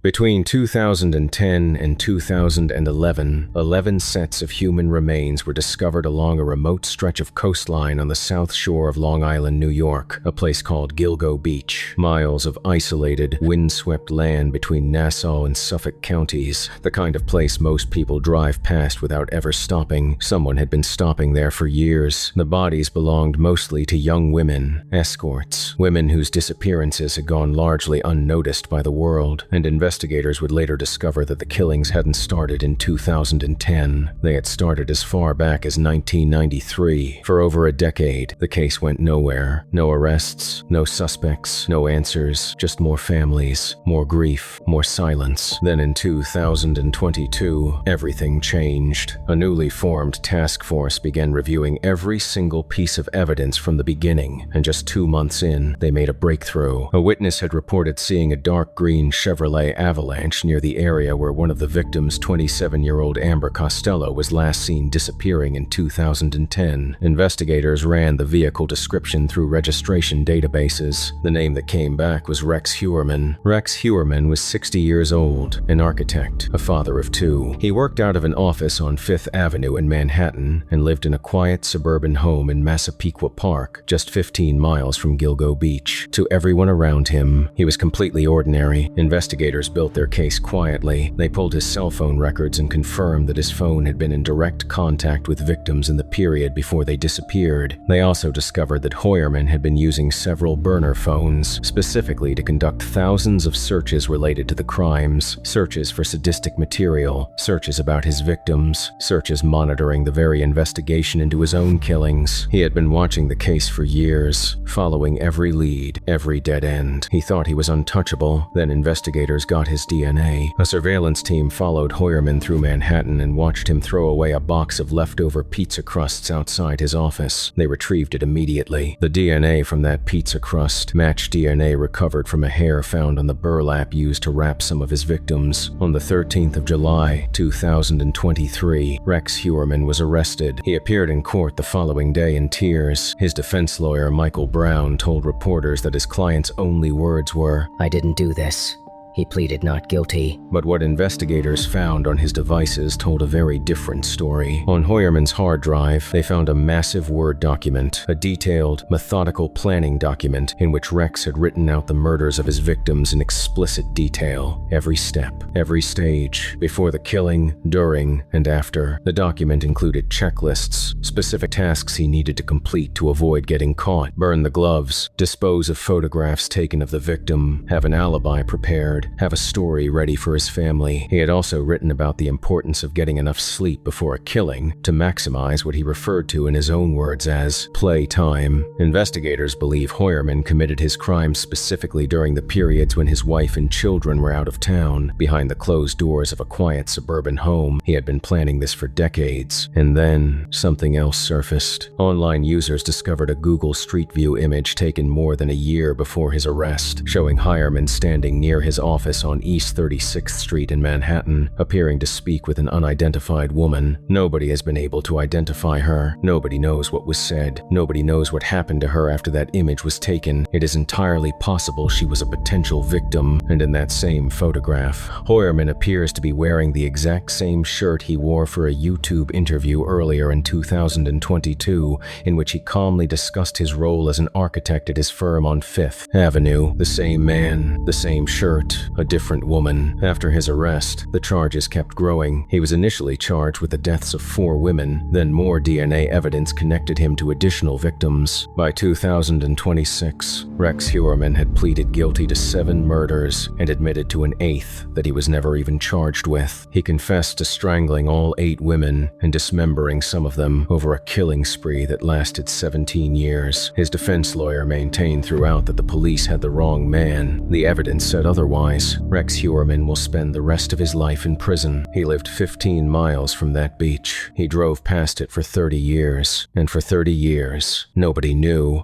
Between 2010 and 2011, 11 sets of human remains were discovered along a remote stretch of coastline on the south shore of Long Island, New York, a place called Gilgo Beach. Miles of isolated, windswept land between Nassau and Suffolk counties, the kind of place most people drive past without ever stopping. Someone had been stopping there for years. The bodies belonged mostly to young women, escorts, women whose disappearances had gone largely unnoticed by the world, and investigators would later discover that the killings hadn't started in 2010. They had started as far back as 1993. For over a decade, the case went nowhere. No arrests, no suspects, no answers, just more families, more grief, more silence. Then in 2022, everything changed. A newly formed task force began reviewing every single piece of evidence from the beginning, and just 2 months in, they made a breakthrough. A witness had reported seeing a dark green Chevrolet Avalanche near the area where one of the victims, 27-year-old Amber Costello, was last seen disappearing in 2010. Investigators ran the vehicle description through registration databases. The name that came back was Rex Heuermann. Rex Heuermann was 60 years old, an architect, a father of 2. He worked out of an office on 5th Avenue in Manhattan and lived in a quiet suburban home in Massapequa Park, just 15 miles from Gilgo Beach. To everyone around him, he was completely ordinary. Investigators built their case quietly. They pulled his cell phone records and confirmed that his phone had been in direct contact with victims in the period before they disappeared. They also discovered that Heuermann had been using several burner phones, specifically to conduct thousands of searches related to the crimes, searches for sadistic material, searches about his victims, searches monitoring the very investigation into his own killings. He had been watching the case for years, following every lead, every dead end. He thought he was untouchable. Then investigators got his DNA. A surveillance team followed Heuermann through Manhattan and watched him throw away a box of leftover pizza crusts outside his office. They retrieved it immediately. The DNA from that pizza crust matched DNA recovered from a hair found on the burlap used to wrap some of his victims. On the 13th of July, 2023, Rex Heuermann was arrested. He appeared in court the following day in tears. His defense lawyer, Michael Brown, told reporters that his client's only words were, "I didn't do this." He pleaded not guilty. But what investigators found on his devices told a very different story. On Heuermann's hard drive, they found a massive Word document, a detailed, methodical planning document in which Rex had written out the murders of his victims in explicit detail. Every step, every stage, before the killing, during, and after. The document included checklists, specific tasks he needed to complete to avoid getting caught: burn the gloves, dispose of photographs taken of the victim, have an alibi prepared, have a story ready for his family. He had also written about the importance of getting enough sleep before a killing to maximize what he referred to in his own words as playtime. Investigators believe Heuermann committed his crimes specifically during the periods when his wife and children were out of town, behind the closed doors of a quiet suburban home. He had been planning this for decades. And then, something else surfaced. Online users discovered a Google Street View image taken more than a year before his arrest, showing Heuermann standing near his office on East 36th Street in Manhattan, appearing to speak with an unidentified woman. Nobody has been able to identify her. Nobody knows what was said. Nobody knows what happened to her after that image was taken. It is entirely possible she was a potential victim. And in that same photograph, Heuermann appears to be wearing the exact same shirt he wore for a YouTube interview earlier in 2022, in which he calmly discussed his role as an architect at his firm on 5th Avenue. The same man, the same shirt, a different woman. After his arrest, the charges kept growing. He was initially charged with the deaths of 4 women, then more DNA evidence connected him to additional victims. By 2026, Rex Heuermann had pleaded guilty to 7 murders and admitted to an 8th that he was never even charged with. He confessed to strangling all 8 women and dismembering some of them over a killing spree that lasted 17 years. His defense lawyer maintained throughout that the police had the wrong man. The evidence said otherwise. Rex Heuermann will spend the rest of his life in prison. He lived 15 miles from that beach. He drove past it for 30 years, and for 30 years, nobody knew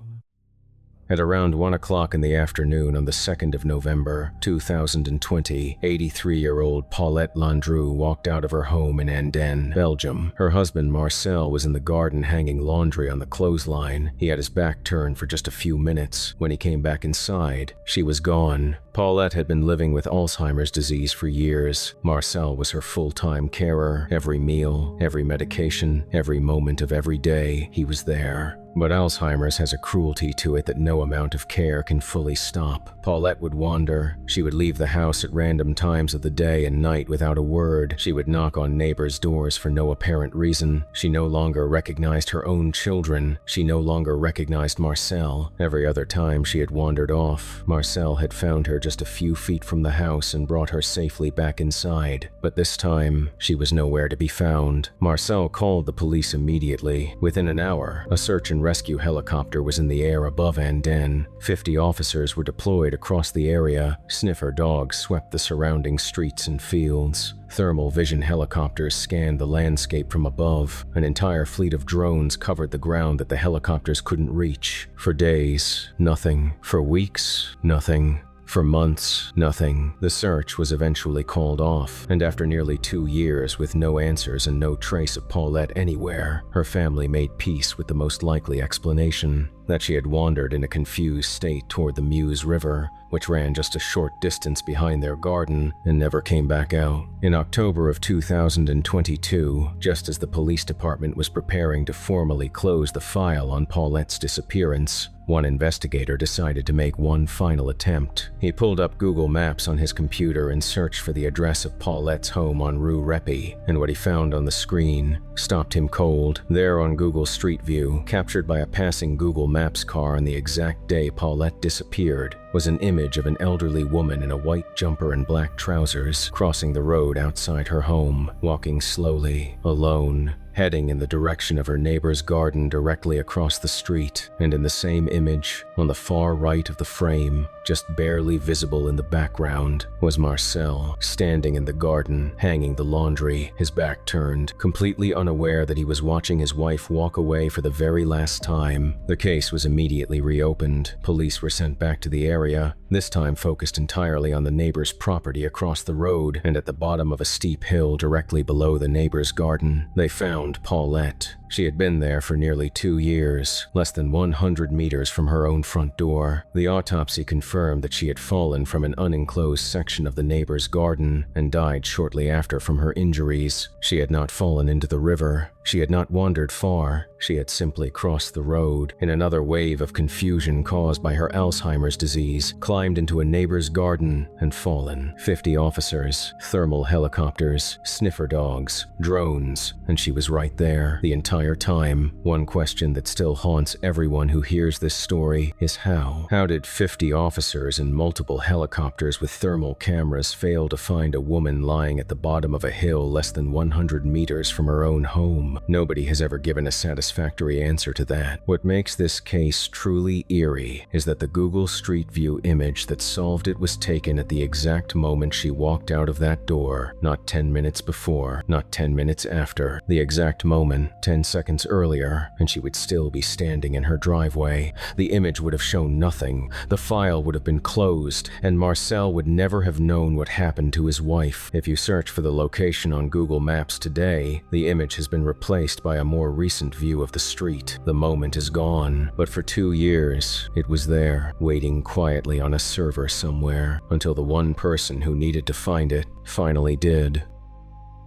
At around 1 o'clock in the afternoon on the 2nd of November, 2020, 83-year-old Paulette Landru walked out of her home in Andenne, Belgium. Her husband Marcel was in the garden hanging laundry on the clothesline. He had his back turned for just a few minutes. When he came back inside, she was gone. Paulette had been living with Alzheimer's disease for years. Marcel was her full-time carer. Every meal, every medication, every moment of every day, he was there. But Alzheimer's has a cruelty to it that no amount of care can fully stop. Paulette would wander. She would leave the house at random times of the day and night without a word. She would knock on neighbors' doors for no apparent reason. She no longer recognized her own children. She no longer recognized Marcel. Every other time she had wandered off, Marcel had found her just a few feet from the house and brought her safely back inside. But this time, she was nowhere to be found. Marcel called the police immediately. Within an hour, a search and rescue helicopter was in the air above Andenne. 50 officers were deployed across the area. Sniffer dogs swept the surrounding streets and fields. Thermal vision helicopters scanned the landscape from above. An entire fleet of drones covered the ground that the helicopters couldn't reach. For days, nothing. For weeks, nothing. For months, nothing. The search was eventually called off, and after nearly 2 years with no answers and no trace of Paulette anywhere, her family made peace with the most likely explanation: that she had wandered in a confused state toward the Meuse River, which ran just a short distance behind their garden, and never came back out. In October of 2022, just as the police department was preparing to formally close the file on Paulette's disappearance, one investigator decided to make one final attempt. He pulled up Google Maps on his computer and searched for the address of Paulette's home on Rue Repi, and what he found on the screen stopped him cold. There on Google Street View, captured by a passing Google Maps car on the exact day Paulette disappeared, was an image of an elderly woman in a white jumper and black trousers crossing the road outside her home, walking slowly, alone, heading in the direction of her neighbor's garden directly across the street. And in the same image, on the far right of the frame, just barely visible in the background, was Marcel, standing in the garden, hanging the laundry, his back turned, completely unaware that he was watching his wife walk away for the very last time. The case was immediately reopened. Police were sent back to the area, this time focused entirely on the neighbor's property across the road and at the bottom of a steep hill directly below the neighbor's garden. They found Paulette. She had been there for nearly 2 years, less than 100 meters from her own front door. The autopsy confirmed that she had fallen from an unenclosed section of the neighbor's garden and died shortly after from her injuries. She had not fallen into the river. She had not wandered far. She had simply crossed the road. In another wave of confusion caused by her Alzheimer's disease, climbed into a neighbor's garden and fallen. 50 officers, thermal helicopters, sniffer dogs, drones, and she was right there the entire time. One question that still haunts everyone who hears this story is how? How did 50 officers and multiple helicopters with thermal cameras fail to find a woman lying at the bottom of a hill less than 100 meters from her own home? Nobody has ever given a satisfactory answer to that. What makes this case truly eerie is that the Google Street View image that solved it was taken at the exact moment she walked out of that door, not 10 minutes before, not 10 minutes after. The exact moment, 10 seconds earlier, and she would still be standing in her driveway. The image would have shown nothing. The file would have been closed, and Marcel would never have known what happened to his wife. If you search for the location on Google Maps today, the image has been replaced by a more recent view of the street. The moment is gone, but for 2 years, it was there, waiting quietly on a server somewhere, until the one person who needed to find it finally did.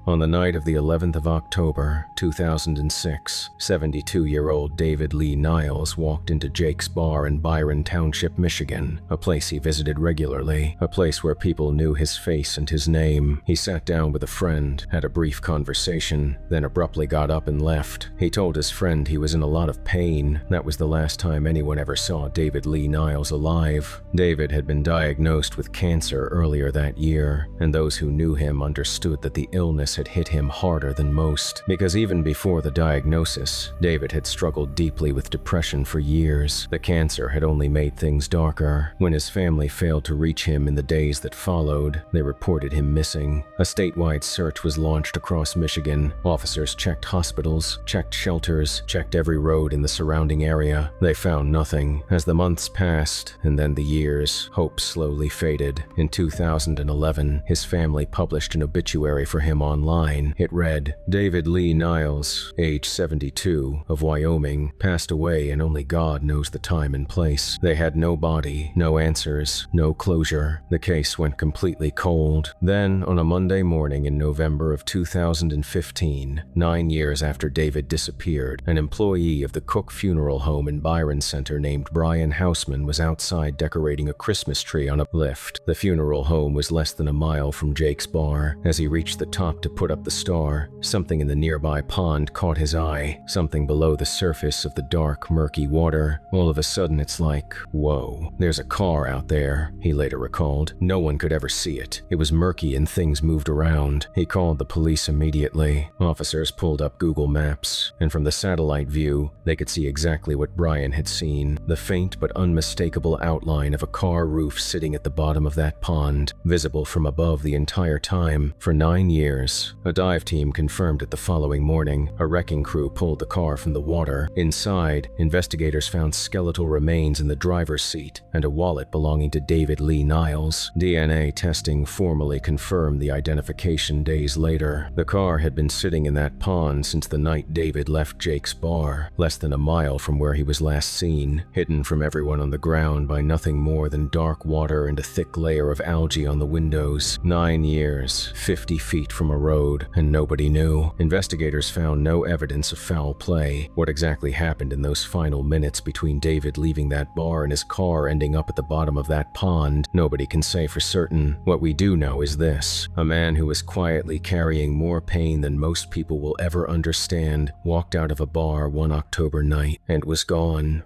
On the night of the 11th of October, 2006, 72-year-old David Lee Niles walked into Jake's Bar in Byron Township, Michigan, a place he visited regularly, a place where people knew his face and his name. He sat down with a friend, had a brief conversation, then abruptly got up and left. He told his friend he was in a lot of pain. That was the last time anyone ever saw David Lee Niles alive. David had been diagnosed with cancer earlier that year, and those who knew him understood that the illness had hit him harder than most, because even before the diagnosis, David had struggled deeply with depression for years. The cancer had only made things darker. When his family failed to reach him in the days that followed, they reported him missing. A statewide search was launched across Michigan. Officers checked hospitals, checked shelters, checked every road in the surrounding area. They found nothing. As the months passed, and then the years, hope slowly faded. In 2011, his family published an obituary for him online. It read, "David Lee Niles, age 72, of Wyoming, passed away and only God knows the time and place." They had no body, no answers, no closure. The case went completely cold. Then, on a Monday morning in November of 2015, 9 years after David disappeared, an employee of the Cook Funeral Home in Byron Center named Brian Hausman was outside decorating a Christmas tree on a lift. The funeral home was less than a mile from Jake's bar. As he reached the top to put up the star, something in the nearby pond caught his eye, something below the surface of the dark, murky water. All of a sudden it's like, whoa, there's a car out there, he later recalled. No one could ever see it. It was murky and things moved around. He called the police immediately. Officers pulled up Google Maps, and from the satellite view, they could see exactly what Brian had seen, the faint but unmistakable outline of a car roof sitting at the bottom of that pond, visible from above the entire time. For 9 years, a dive team confirmed it the following morning. A wrecking crew pulled the car from the water. Inside, investigators found skeletal remains in the driver's seat and a wallet belonging to David Lee Niles. DNA testing formally confirmed the identification days later. The car had been sitting in that pond since the night David left Jake's bar, less than a mile from where he was last seen, hidden from everyone on the ground by nothing more than dark water and a thick layer of algae on the windows. 9 years, 50 feet from a road, and nobody knew. Investigators found no evidence of foul play. What exactly happened in those final minutes between David leaving that bar and his car ending up at the bottom of that pond, nobody can say for certain. What we do know is this: a man who was quietly carrying more pain than most people will ever understand walked out of a bar one October night and was gone.